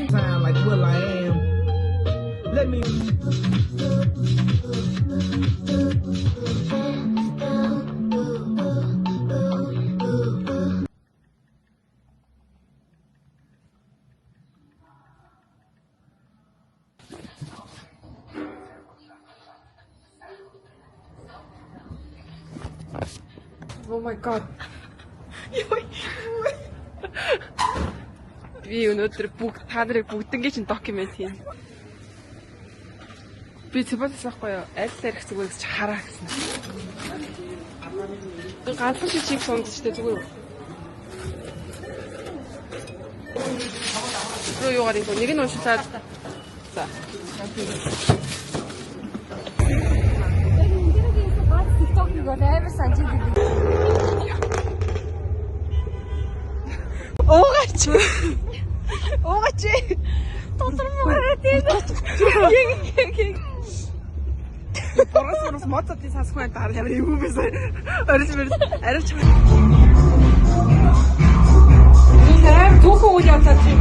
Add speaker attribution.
Speaker 1: Sound like Will I Am. Let me.
Speaker 2: Oh my god. Би өнөөдөр та нарыг бүгднгээ чинь докюмент хийн. Би цэбээс авахгүй юу? Аль тарих зүгээр гэж хараа гэсэн. Ганцхан шиг сондчтэй зүгээр. Руу юугаар их нэг нь уншуулаад. За. Уугач. Уугач. Дотор мөрөөд юм. Борос моцод тасгүй дараа ямар юм бэ? Орж арилж. Энд түүхэн үйл явдал чи.